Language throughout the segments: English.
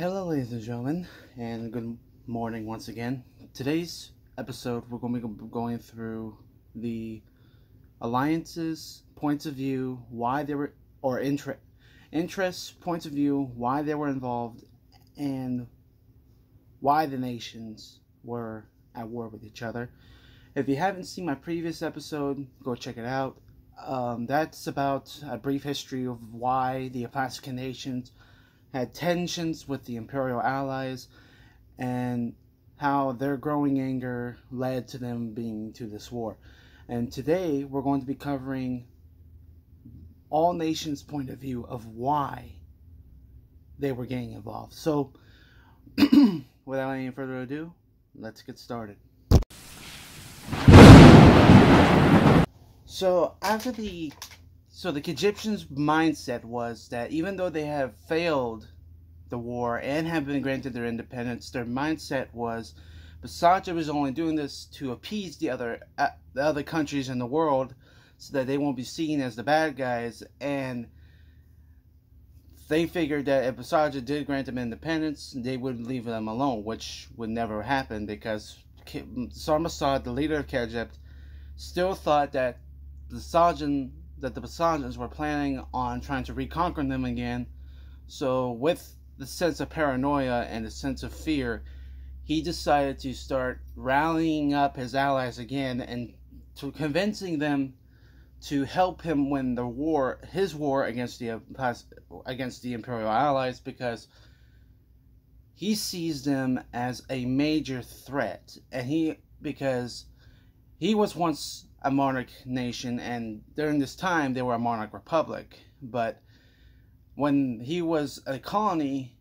Hello, ladies and gentlemen, and good morning once again. Today's episode, we're going to be going through the alliances, points of view, why they were, or interests, points of view, why they were involved, and why the nations were at war with each other. If you haven't seen my previous episode, go check it out. That's about a brief history of why the Aplacifican nations had tensions with the Imperial allies and how their growing anger led to them being to this war. And today we're going to be covering all nations' point of view of why they were getting involved. So without any further ado, let's get started. So the Egyptians' mindset was that even though they have failed the war and have been granted their independence, their mindset was Basaja was only doing this to appease the other countries in the world so that they won't be seen as the bad guys, and they figured that if Basaja did grant them independence, they would leave them alone, which would never happen because Sarmasad, the leader of Egypt, still thought that the Basajans were planning on trying to reconquer them again. So with the sense of paranoia and the sense of fear, he decided to start rallying up his allies again and to convincing them to help him win his war against the Imperial allies, because he sees them as a major threat, and because he was once a monarch nation, and during this time they were a monarch republic, but when he was a colony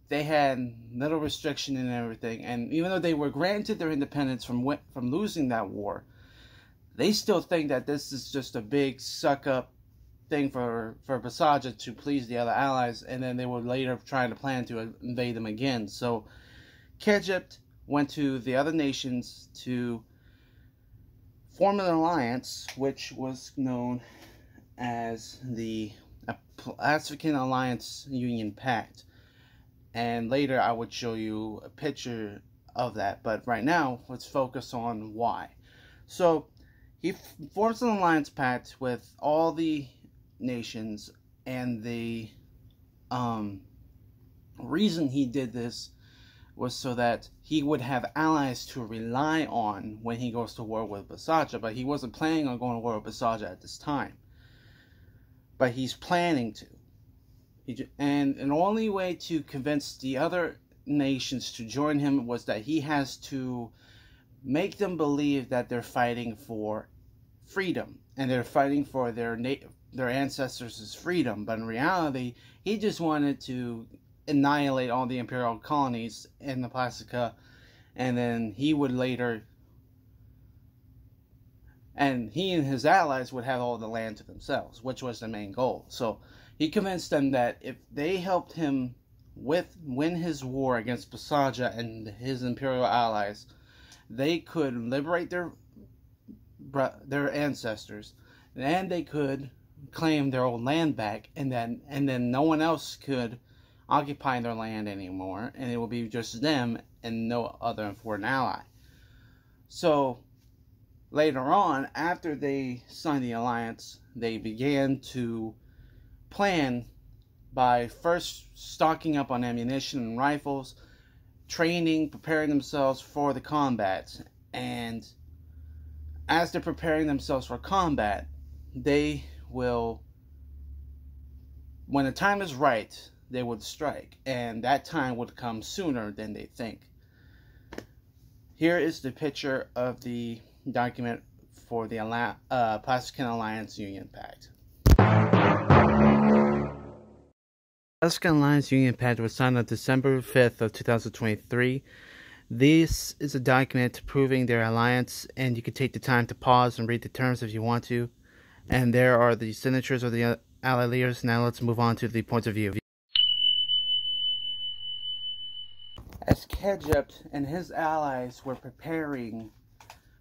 they had little restriction and everything, and even though they were granted their independence from losing that war, they still think that this is just a big suck up thing for Basaja to please the other allies, and then they would later try to plan to invade them again. So Egypt went to the other nations to form an alliance, which was known as the Aplacifican Alliance Union Pact. And later I would show you a picture of that. But right now, let's focus on why. So he forms an alliance pact with all the nations, and the reason he did this was so that he would have allies to rely on when he goes to war with Basaja. But he wasn't planning on going to war with Basaja at this time. But he's planning to. And the only way to convince the other nations to join him was that he has to make them believe that they're fighting for freedom, and they're fighting for their ancestors' freedom. But in reality, he just wanted to annihilate all the imperial colonies in the Aplacifica, and then he and his allies would have all the land to themselves, which was the main goal. So he convinced them that if they helped him win his war against Basaja and his imperial allies, they could liberate their ancestors, and they could claim their old land back, and then no one else could occupy their land anymore, and it will be just them and no other foreign ally. So later on, after they signed the alliance, they began to plan by first stocking up on ammunition and rifles, training, preparing themselves for the combat. And as they're preparing themselves for combat, they will, when the time is right, they would strike, and that time would come sooner than they think. Here is the picture of the document for the Aplacifican Alliance Union Pact. Aplacifican Alliance Union Pact was signed on December 5th of 2023. This is a document proving their alliance, and you can take the time to pause and read the terms if you want to. And there are the signatures of the allied leaders. Now let's move on to the points of view. As Egypt and his allies were preparing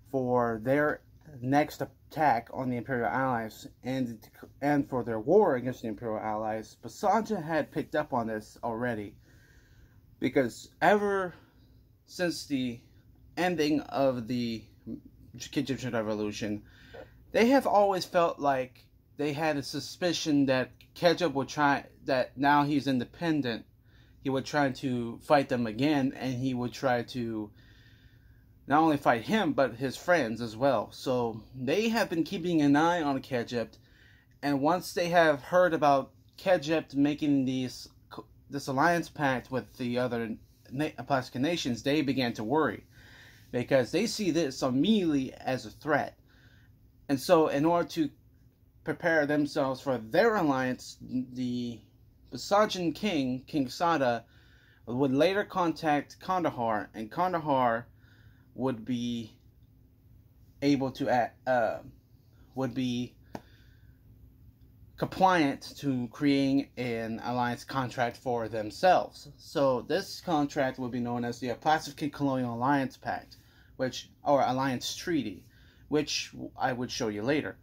for their next attack on the Imperial Allies and for their war against the Imperial Allies, Basaja had picked up on this already. because ever since the ending of the Egyptian Revolution, they have always felt like they had a suspicion that Ketchup would try, that now he's independent, he would try to fight them again, and he would try to not only fight him, but his friends as well. So they have been keeping an eye on Ketchup, and once they have heard about Ketchup making this alliance pact with the other Aplacifican nations, they began to worry, because they see this immediately as a threat. And so in order to prepare themselves for their alliance, the Bassajan king, King Sada, would later contact Kandahar, and Kandahar would be able to would be compliant to creating an alliance contract for themselves. So this contract would be known as the Aplacifican Colonial Alliance Pact, or Alliance Treaty, which I would show you later.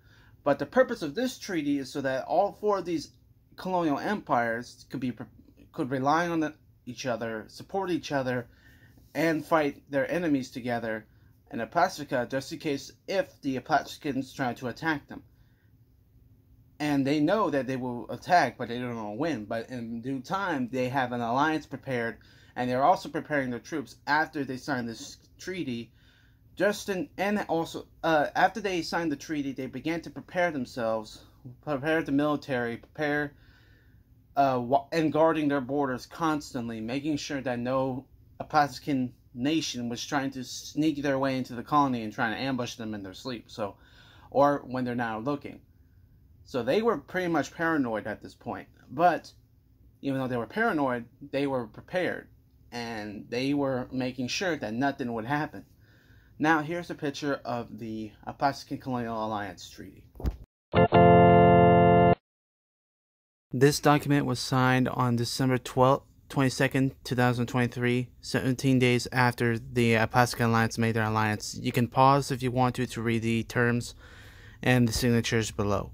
But the purpose of this treaty is so that all four of these colonial empires could rely on each other, support each other, and fight their enemies together in Aplacifica, just in case if the Aplacificans try to attack them. And they know that they will attack, but they don't know when. But in due time, they have an alliance prepared, and they're also preparing their troops after they sign this treaty. After they signed the treaty, they began to prepare themselves, prepare the military, and guarding their borders constantly, making sure that no Aplacifican nation was trying to sneak their way into the colony and trying to ambush them in their sleep, or when they're not looking. So they were pretty much paranoid at this point. But even though they were paranoid, they were prepared, and they were making sure that nothing would happen. Now here's a picture of the Aplacifican Colonial Alliance Treaty. This document was signed on December 22nd, 2023, 17 days after the Aplacifican Alliance made their alliance. You can pause if you want to read the terms and the signatures below.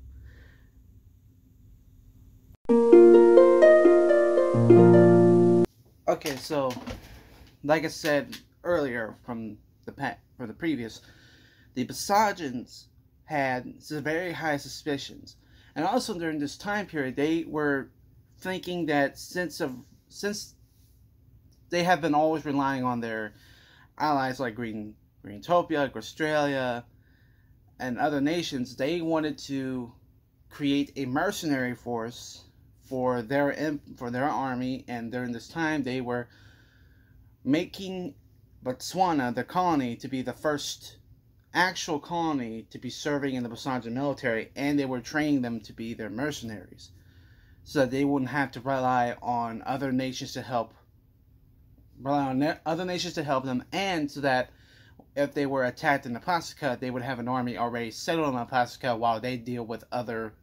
Okay, so like I said earlier from the previous, the Basajans had very high suspicions, and also during this time period, they were thinking that since they have been always relying on their allies like Greentopia, like Australia, and other nations, they wanted to create a mercenary force for their army, and during this time they were making Botswana, the colony, to be the first actual colony to be serving in the Basajan military, and they were training them to be their mercenaries, so that they wouldn't have to rely on other nations to help them, and so that if they were attacked in Aplacifica, they would have an army already settled in Aplacifica while they deal with other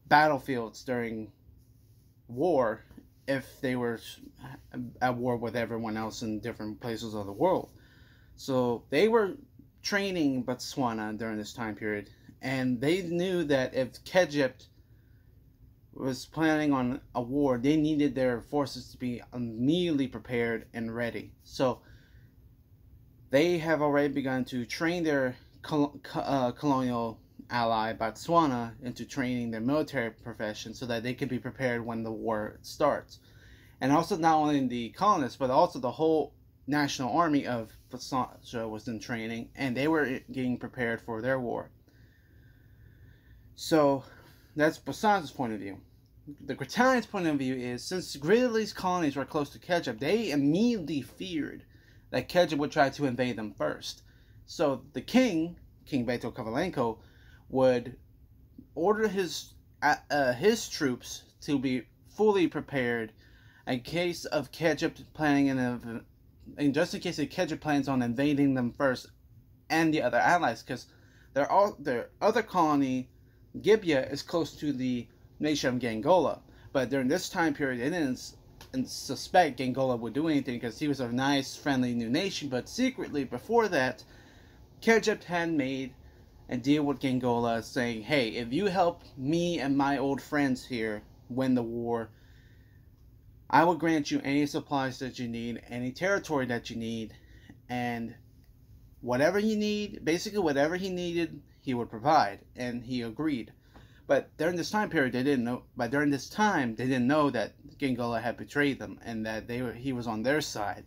battlefields during war, if they were at war with everyone else in different places of the world. So they were training Botswana during this time period, and they knew that if Ketchup was planning on a war, they needed their forces to be immediately prepared and ready. So they have already begun to train their colonial ally Botswana into training their military profession so that they could be prepared when the war starts. And also not only the colonists, but also the whole national army of Botswana was in training, and they were getting prepared for their war. So that's Botswana's point of view. The Gritalians' point of view is, since Gridley's colonies were close to Ketchup, they immediately feared that Ketchup would try to invade them first. So the King Beto Kavalenko, would order his troops to be fully prepared in case of Ketchup just in case Ketchup plans on invading them first, and the other allies, because their other colony, Gibia, is close to the nation of Gangola. But during this time period, they didn't suspect Gangola would do anything because he was a nice, friendly new nation. But secretly, before that, Ketchup had made a deal with Gangola saying, hey, if you help me and my old friends here win the war, I will grant you any supplies that you need, any territory that you need, and whatever you need, basically whatever he needed, he would provide, and he agreed. But during this time period, they didn't know. But during this time, they didn't know that Gingola had betrayed them and that he was on their side.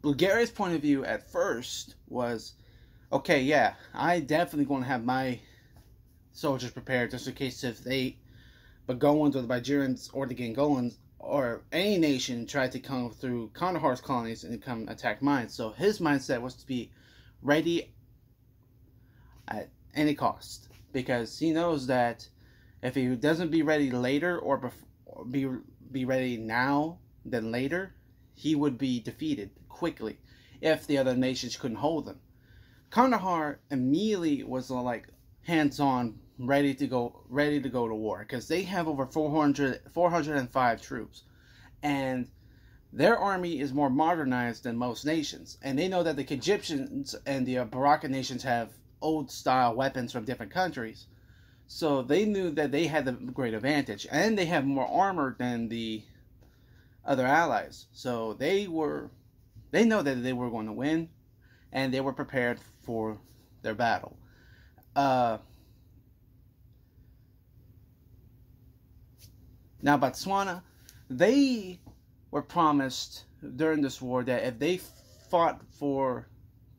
Bulgaria's point of view at first was, okay, yeah, I definitely going to have my soldiers prepared just in case if the Bagauans or the Bajirans or the Gingolans or any nation tried to come through Kandahar's colonies and come attack mine. So his mindset was to be ready at any cost, because he knows that if he doesn't be ready later or be ready now than later, he would be defeated quickly if the other nations couldn't hold him. Kandahar immediately was like hands-on, ready to go to war, because they have over 405 troops, and their army is more modernized than most nations, and they know that the Egyptians and the Baraka nations have old style weapons from different countries, so they knew that they had the great advantage, and they have more armor than the other allies, so they know that they were going to win, and they were prepared for their battle. Now Botswana, they were promised during this war that if they fought for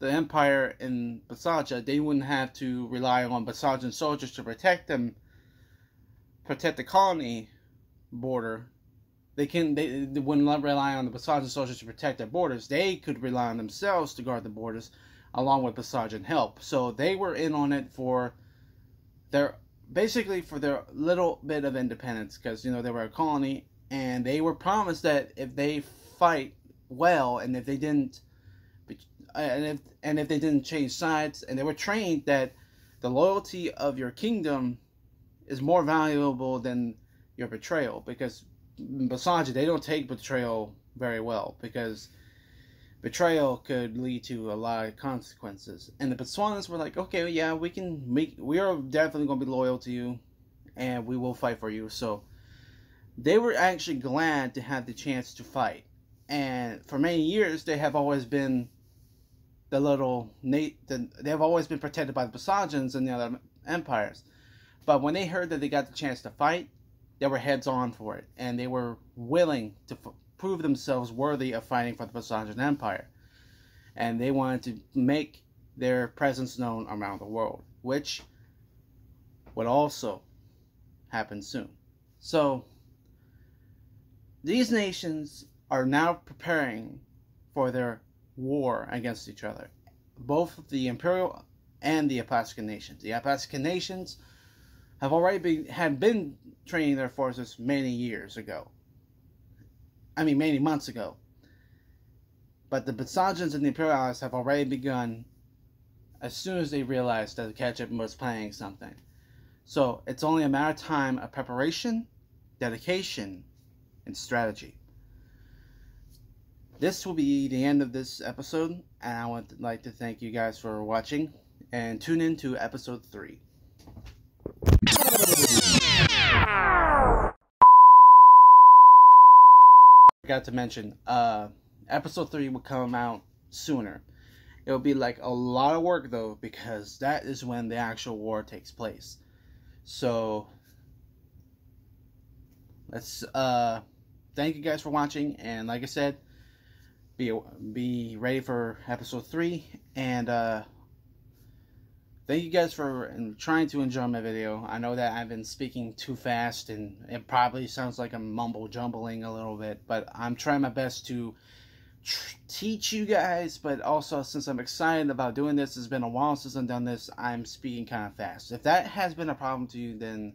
the empire in Basaja, they wouldn't have to rely on Basajan soldiers to protect the colony border. They wouldn't rely on the Basajan soldiers to protect their borders. They could rely on themselves to guard the borders, along with Basajan help. So they were in on it for their little bit of independence, because they were a colony, and they were promised that if they fight well, and if they didn't change sides, and they were trained that the loyalty of your kingdom is more valuable than your betrayal, because in Basaja, they don't take betrayal very well, because betrayal could lead to a lot of consequences. And the Botswanans were like, okay, yeah, we are definitely going to be loyal to you, and we will fight for you. So they were actually glad to have the chance to fight. And for many years, they have always been they have always been protected by the Basajans and the other empires. But when they heard that they got the chance to fight, they were heads on for it, and they were willing to prove themselves worthy of fighting for the Basajan Empire. And they wanted to make their presence known around the world, which would also happen soon. So these nations are now preparing for their war against each other, both the Imperial and the Aplacifican nations. The Aplacifican nations have been training their forces many months ago. But the Basajans and the Imperial allies have already begun as soon as they realized that the Ketchup was planning something. So it's only a matter of time of preparation, dedication, and strategy. This will be the end of this episode, and I would like to thank you guys for watching, and tune in to episode 3. Forgot to mention, episode 3 will come out sooner. It will be like a lot of work though, because that is when the actual war takes place. So let's thank you guys for watching, and like I said, be ready for episode 3, and thank you guys for trying to enjoy my video. I know that I've been speaking too fast, and it probably sounds like I'm mumble-jumbling a little bit, but I'm trying my best to teach you guys, but also since I'm excited about doing this, it's been a while since I've done this, I'm speaking kind of fast. If that has been a problem to you, then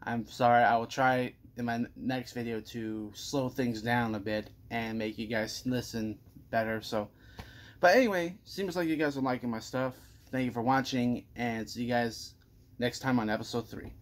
I'm sorry. I will try in my next video to slow things down a bit and make you guys listen better. So, but anyway, seems like you guys are liking my stuff. Thank you for watching, and see you guys next time on episode 3.